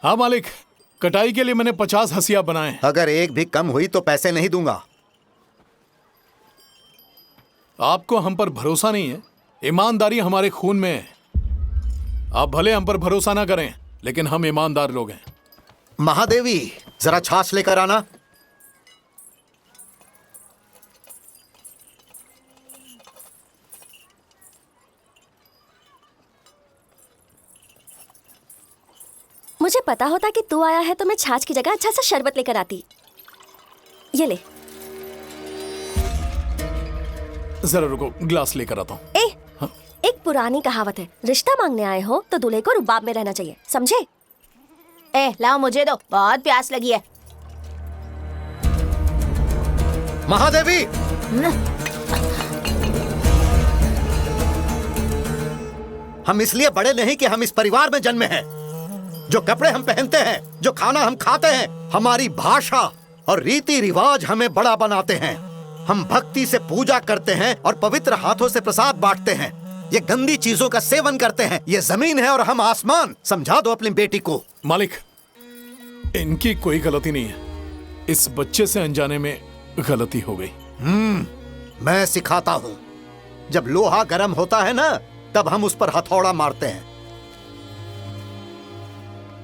हाँ मालिक, कटाई के लिए मैंने 50 हंसिया बनाए। अगर एक भी कम हुई तो पैसे नहीं दूंगा। आपको हम पर भरोसा नहीं है? ईमानदारी हमारे खून में है। आप भले हम पर भरोसा ना करें, लेकिन हम ईमानदार लोग हैं। महादेवी, जरा छाछ लेकर आना। मुझे पता होता कि तू आया है तो मैं छाछ की जगह अच्छा सा शरबत लेकर आती। ये ले। जरा रुको, ग्लास लेकर आता हूँ। एक पुरानी कहावत है, रिश्ता मांगने आए हो तो दूल्हे को रुबाब में रहना चाहिए, समझे? लाओ मुझे दो, बहुत प्यास लगी है। महादेवी, हम इसलिए बड़े नहीं कि हम इस परिवार में जन्मे हैं। जो कपड़े हम पहनते हैं, जो खाना हम खाते हैं, हमारी भाषा और रीति रिवाज हमें बड़ा बनाते हैं। हम भक्ति से पूजा करते हैं और पवित्र हाथों से प्रसाद बांटते हैं। ये गंदी चीजों का सेवन करते हैं। ये जमीन है और हम आसमान। समझा दो अपनी बेटी को। मालिक, इनकी कोई गलती नहीं है। इस बच्चे से अनजाने में गलती हो गई। मैं सिखाता हूँ। जब लोहा गर्म होता है ना, तब हम उस पर हथौड़ा मारते हैं।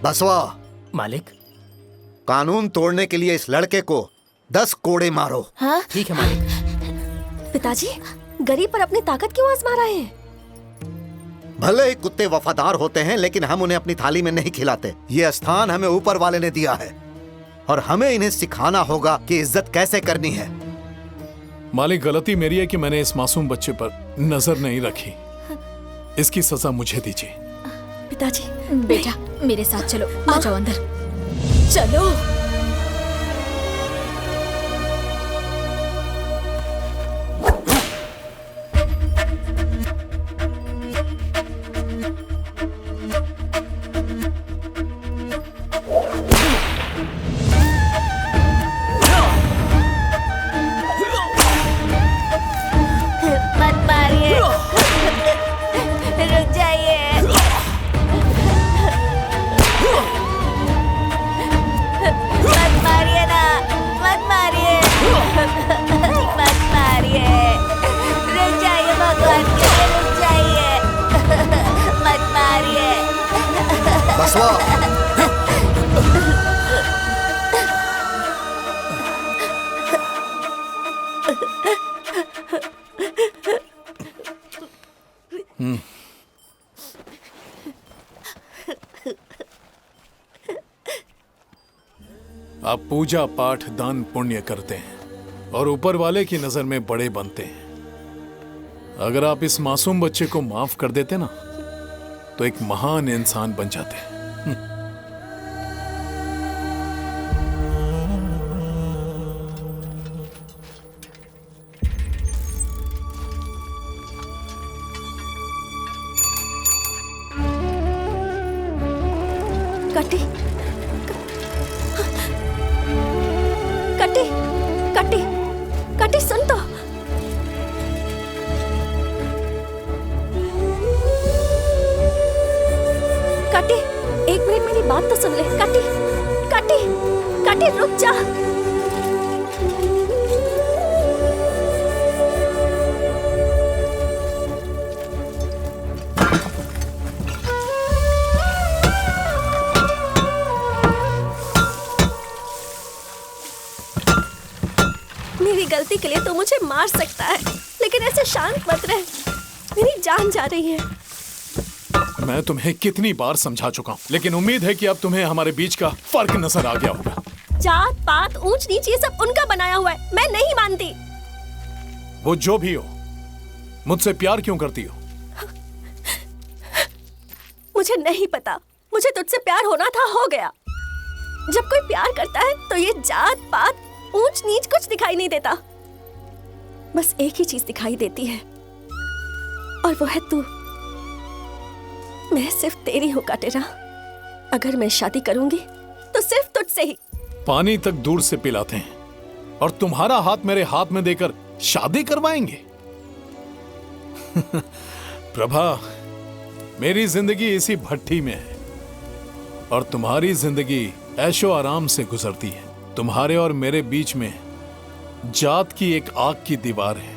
बसवा मालिक, कानून तोड़ने के लिए इस लड़के को 10 कोड़े मारो। हाँ? ठीक है मालिक। पिताजी, गरीब पर अपनी ताकत क्यों आजमा रहे हैं? भले ही कुत्ते वफादार होते हैं, लेकिन हम उन्हें अपनी थाली में नहीं खिलाते। ये स्थान हमें ऊपर वाले ने दिया है और हमें इन्हें सिखाना होगा कि इज्जत कैसे करनी है। मालिक, गलती मेरी है कि मैंने इस मासूम बच्चे पर नजर नहीं रखी। इसकी सजा मुझे दीजिए। पिताजी, बेटा मेरे साथ चलो। आ जाओ अंदर। चलो। मत मारिए, रुक जाइए। मत मारिए ना, मत मारिए, मत मारिए। रुक जाइए भगवान के लिए, रुक जाइए। मत मारिए। बसवा, आप पूजा पाठ दान पुण्य करते हैं और ऊपर वाले की नजर में बड़े बनते हैं। अगर आप इस मासूम बच्चे को माफ कर देते ना, तो एक महान इंसान बन जाते। कटी, कटी, कटी, कटी, सुन तो। कटी, एक मिनट मेरी बात तो सुन ले। कटी, कटी, कटी, रुक जा। मेरी गलती के लिए तो मुझे मार सकता है, लेकिन ऐसे शांत मत रह। मेरी जान जा रही है। मैं तुम्हें कितनी बार समझा चुका हूं, लेकिन उम्मीद है कि अब तुम्हें हमारे बीच का फर्क नजर आ गया होगा। जात पात ऊंच नीच ये सब उनका बनाया हुआ है, मैं नहीं मानती। वो जो भी हो, मुझसे प्यार क्यों करती हो? मुझे नहीं पता, मुझे तुझसे प्यार होना था, हो गया। जब कोई प्यार करता है तो ये जात पात ऊंच नीच कुछ दिखाई नहीं देता। बस एक ही चीज दिखाई देती है, और वो है तू। मैं सिर्फ तेरी हूं काटेरा। अगर मैं शादी करूंगी तो सिर्फ तुझसे ही। पानी तक दूर से पिलाते हैं और तुम्हारा हाथ मेरे हाथ में देकर शादी करवाएंगे? प्रभा, मेरी जिंदगी इसी भट्टी में है। और तुम्हारी जिंदगी ऐशो आराम से गुजरती है। तुम्हारे और मेरे बीच में जात की एक आग की दीवार है,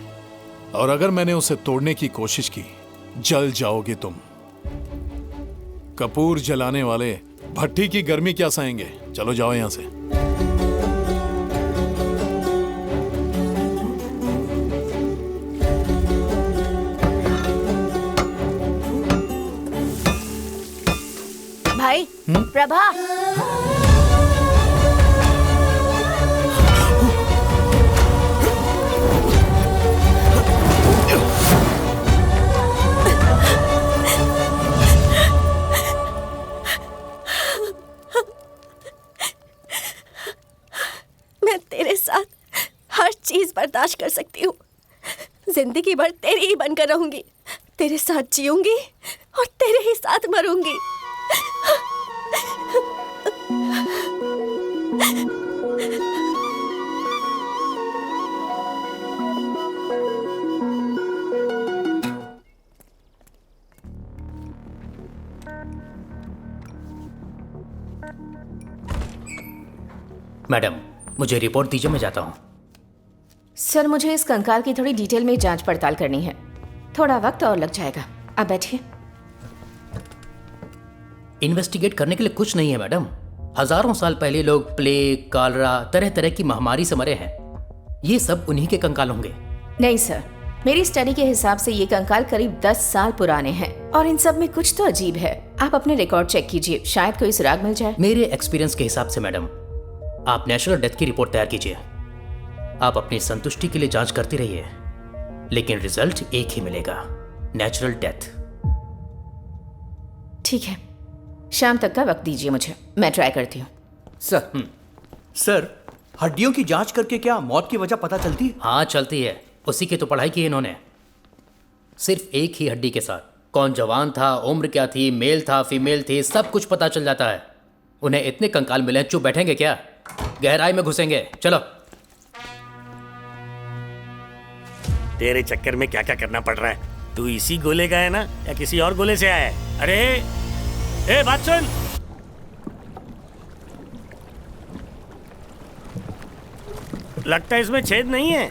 और अगर मैंने उसे तोड़ने की कोशिश की, जल जाओगे तुम। कपूर जलाने वाले भट्टी की गर्मी क्या सहेंगे? चलो जाओ यहां से। भाई प्रभा, मैं तेरे साथ हर चीज बर्दाश्त कर सकती हूँ। जिंदगी भर तेरी ही बनकर रहूंगी, तेरे साथ जीऊंगी और तेरे ही साथ मरूंगी। मैडम, मुझे रिपोर्ट दीजिए, मैं जाता हूँ। सर, मुझे इस कंकाल की थोड़ी डिटेल में जांच पड़ताल करनी है। थोड़ा वक्त और लग जाएगा। आप बैठिए। इन्वेस्टिगेट करने के लिए कुछ नहीं है मैडम। हजारों साल पहले लोग प्लेग, कालरा, तरह तरह की महामारी से मरे हैं। ये सब उन्हीं के कंकाल होंगे। नहीं सर, मेरी स्टडी के हिसाब से ये कंकाल करीब 10 साल पुराने हैं और इन सब में कुछ तो अजीब है। आप अपने रिकॉर्ड चेक कीजिए, शायद कोई सुराग मिल जाए। मेरे एक्सपीरियंस के हिसाब से मैडम, आप नेचुरल डेथ की रिपोर्ट तैयार कीजिए। आप अपनी संतुष्टि के लिए जांच करती रहिए, लेकिन रिजल्ट एक ही मिलेगा, नेचुरल डेथ। ठीक है, शाम तक का वक्त दीजिए मुझे, मैं ट्राई करती हूँ। सर, हड्डियों की जांच करके क्या मौत की वजह पता चलती है? हाँ चलती है, उसी की तो पढ़ाई की इन्होंने। सिर्फ एक ही हड्डी के साथ कौन जवान था, उम्र क्या थी, मेल था, फीमेल थी, सब कुछ पता चल जाता है। उन्हें इतने कंकाल मिले, चुप बैठेंगे क्या? गहराई में घुसेंगे। चलो। तेरे चक्कर में क्या क्या करना पड़ रहा है। तू इसी गोले का है ना, या किसी और गोले से आया है? अरे बात सुन। लगता है इसमें छेद नहीं है।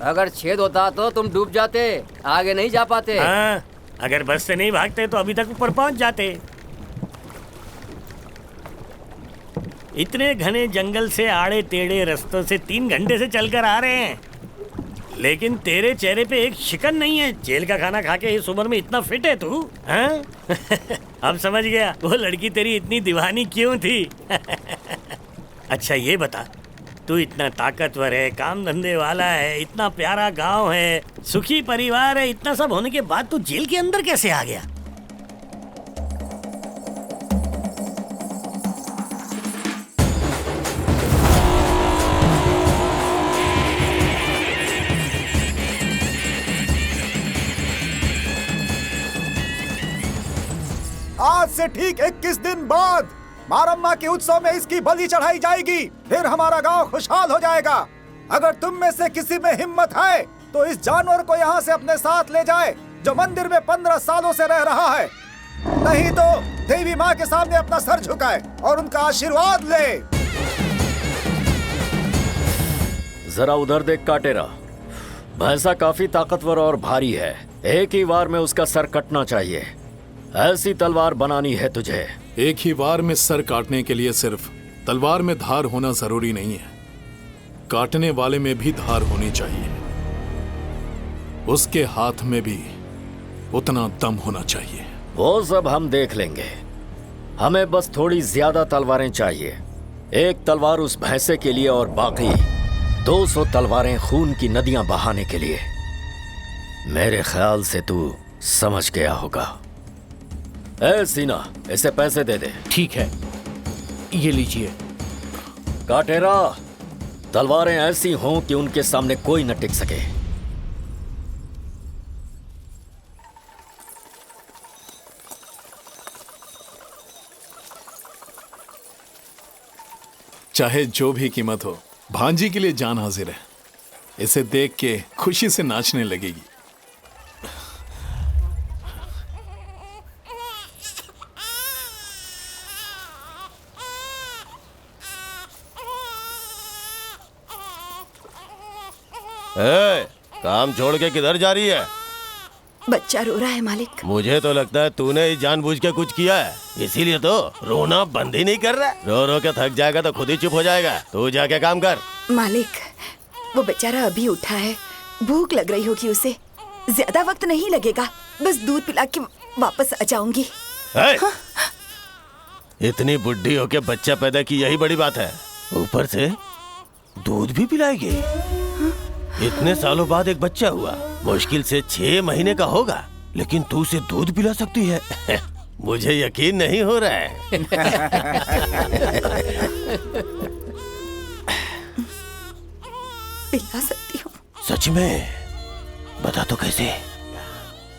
अगर छेद होता तो तुम डूब जाते, आगे नहीं जा पाते। हाँ, अगर बस से नहीं भागते तो अभी तक ऊपर पहुंच जाते। इतने घने जंगल से आड़े टेढ़े रास्तों से 3 घंटे से चलकर आ रहे हैं, लेकिन तेरे चेहरे पे एक शिकन नहीं है। जेल का खाना खा के इस उम्र में इतना फिट है तू, हाँ? अब समझ गया वो लड़की तेरी इतनी दीवानी क्यों थी। अच्छा ये बता, तू इतना ताकतवर है, काम धंधे वाला है, इतना प्यारा गांव है, सुखी परिवार है, इतना सब होने के बाद तू जेल के अंदर कैसे आ गया? आज से ठीक 21 दिन बाद मारम्मा के उत्सव में इसकी बलि चढ़ाई जाएगी, फिर हमारा गांव खुशहाल हो जाएगा। अगर तुम में से किसी में हिम्मत है तो इस जानवर को यहाँ से अपने साथ ले जाए, जो मंदिर में 15 सालों से रह रहा है। नहीं तो देवी माँ के सामने अपना सर झुकाए और उनका आशीर्वाद ले। जरा उधर देख काटेरा, भैंसा काफी ताकतवर और भारी है। एक ही वार में उसका सर कटना चाहिए। ऐसी तलवार बनानी है तुझे। एक ही वार में सर काटने के लिए सिर्फ तलवार में धार होना जरूरी नहीं है, काटने वाले में भी धार होनी चाहिए। उसके हाथ में भी उतना दम होना चाहिए। वो सब हम देख लेंगे, हमें बस थोड़ी ज्यादा तलवारें चाहिए। एक तलवार उस भैंसे के लिए और बाकी 200 तलवारें खून की नदियां बहाने के लिए। मेरे ख्याल से तू समझ गया होगा। ए सीना, इसे पैसे दे दे। ठीक है, ये लीजिए। काटेरा, तलवारें ऐसी हों कि उनके सामने कोई न टिक सके। चाहे जो भी कीमत हो, भांजी के लिए जान हाजिर है। इसे देख के खुशी से नाचने लगेगी। काम छोड़ के किधर जा रही है? बच्चा रो रहा है मालिक। मुझे तो लगता है तूने ही जानबूझ के कुछ किया है, इसीलिए तो रोना बंद ही नहीं कर रहा। रो रो के थक जाएगा तो खुद ही चुप हो जाएगा। तू जाके काम कर। मालिक, वो बेचारा अभी उठा है, भूख लग रही होगी उसे। ज्यादा वक्त नहीं लगेगा, बस दूध पिला के वापस आ जाऊंगी। हाँ? इतनी बुढ़ी होके बच्चा पैदा की यही बड़ी बात है, ऊपर से दूध भी पिलाएगी। इतने सालों बाद एक बच्चा हुआ, मुश्किल से 6 महीने का होगा, लेकिन तू उसे दूध पिला सकती है। मुझे यकीन नहीं हो रहा है। पिला सकती हूँ? सच में? बता तो कैसे?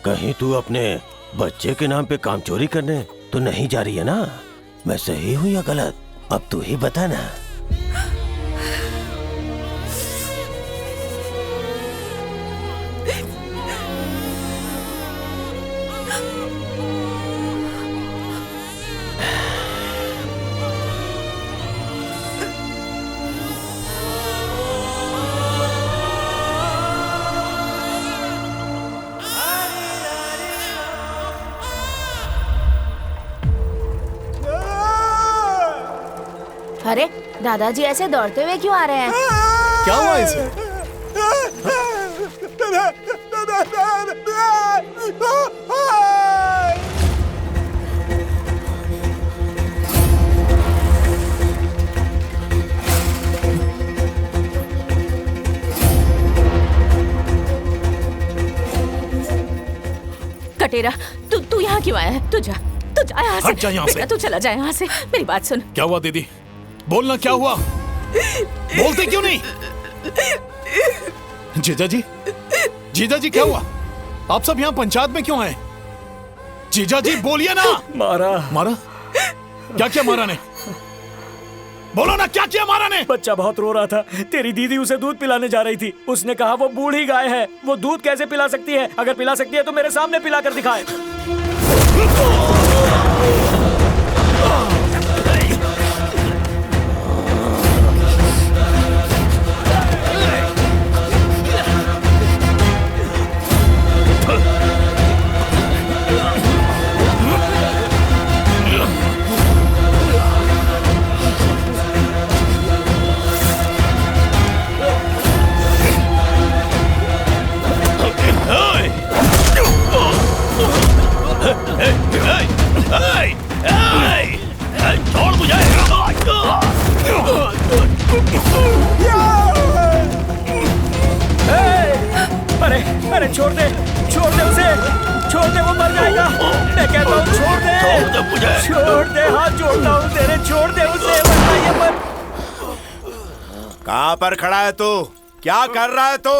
कहीं तू अपने बच्चे के नाम पे काम चोरी करने तो नहीं जा रही है ना? मैं सही हूँ या गलत? अब तू ही बता ना। अरे दादाजी ऐसे दौड़ते हुए क्यों आ रहे हैं? क्या हुआ इसे? कटेरा, तू यहाँ क्यों आया है? तू जा यहाँ से। हट जा यहाँ से। बेटा तू चला जा यहाँ से। मेरी बात सुन। क्या हुआ दीदी? बोलना, क्या हुआ? बोलते क्यों नहीं? जीजा जी, जीजा जी क्या हुआ? आप सब यहाँ पंचायत में क्यों आए? जीजा जी बोलिए ना। मारा? क्या किया मारा ने? बोलो ना, क्या किया मारा ने? बच्चा बहुत रो रहा था, तेरी दीदी उसे दूध पिलाने जा रही थी। उसने कहा वो बूढ़ी गाय है, वो दूध कैसे पिला सकती है? अगर पिला सकती है तो मेरे सामने पिला कर दिखाए। छोड़ मुझे। अरे छोड़ दे उसे, छोड़ दे, वो मर जाएगा। मैं कहता हूँ छोड़ दे मुझे। छोड़ दे, हाथ जोड़ता हूँ तेरे, छोड़ दे उसे, वरना ये मर। कहाँ पर खड़ा है तू? क्या कर रहा है तू?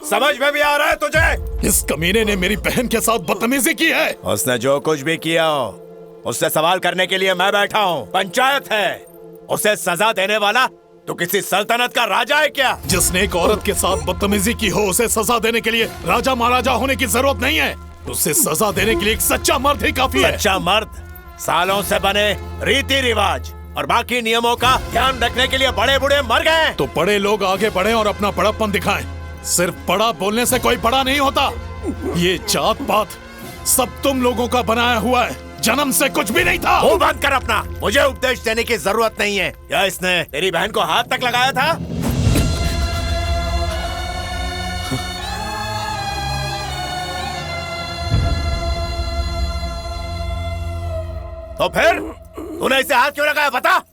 समझ में भी आ रहा है तुझे? इस कमीने ने मेरी बहन के साथ बदतमीजी की है। उसने जो कुछ भी किया हो, उससे सवाल करने के लिए मैं बैठा हूँ। पंचायत है, उसे सजा देने वाला तो किसी सल्तनत का राजा है क्या? जिसने एक औरत के साथ बदतमीजी की हो, उसे सजा देने के लिए राजा महाराजा होने की जरूरत नहीं है। उसे सजा देने के लिए एक सच्चा मर्द ही काफी है। सच्चा मर्द? सालों से बने रीति रिवाज और बाकी नियमों का ध्यान रखने के लिए बड़े बूढ़े मर गए। तो बड़े लोग आगे बढ़े और अपना बड़प्पन दिखाएं। सिर्फ बड़ा बोलने से कोई बड़ा नहीं होता। ये जात पात सब तुम लोगों का बनाया हुआ है, जन्म से कुछ भी नहीं था। मुंह बंद कर अपना, मुझे उपदेश देने की जरूरत नहीं है। क्या इसने तेरी बहन को हाथ तक लगाया था? तो फिर तूने इसे हाथ क्यों लगाया, बता?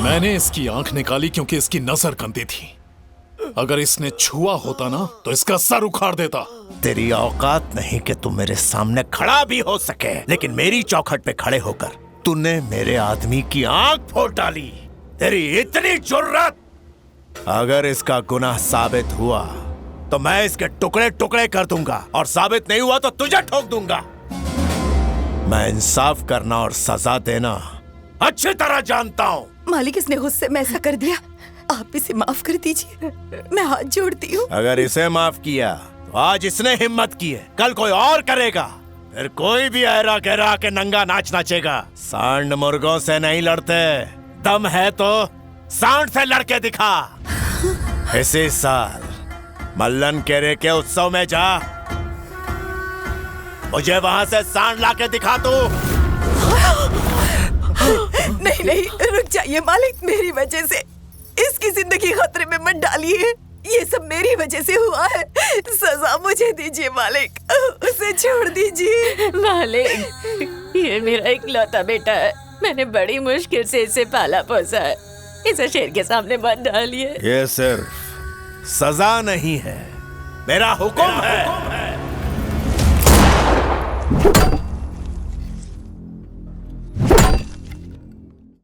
मैंने इसकी आंख निकाली क्योंकि इसकी नजर गंदी थी। अगर इसने छुआ होता ना तो इसका सर उखाड़ देता। तेरी औकात नहीं कि तू मेरे सामने खड़ा भी हो सके, लेकिन मेरी चौखट पे खड़े होकर तूने मेरे आदमी की आंख फोड़ डाली। तेरी इतनी जुर्रत! अगर इसका गुनाह साबित हुआ तो मैं इसके टुकड़े टुकड़े कर दूंगा, और साबित नहीं हुआ तो तुझे ठोक दूंगा। मैं इंसाफ करना और सजा देना अच्छी तरह जानता हूँ। मालिक, इसने गुस्से में ऐसा कर दिया, आप इसे माफ कर दीजिए, मैं हाथ जोड़ती हूँ। अगर इसे माफ किया आज इसने हिम्मत की है, कल कोई और करेगा, फिर कोई भी ऐरा गहरा के नंगा नाच नाचेगा। सांड मुर्गों से नहीं लड़ते, दम है तो सांड से लड़के दिखा। इसी साल मल्लन केरे के उत्सव में जा, मुझे वहां से सांड लाके दिखा तू। नहीं नहीं, रुक जाइए मालिक, मेरी वजह से इसकी जिंदगी खतरे में मत डालिए। ये सब मेरी वजह से हुआ है, सजा मुझे दीजिए मालिक, उसे छोड़ दीजिए। मालिक, ये मेरा इकलौता बेटा है, मैंने बड़ी मुश्किल से इसे पाला पोसा है, इसे शेर के सामने मत डालिए। ये सिर्फ सजा नहीं है, मेरा हुक्म है।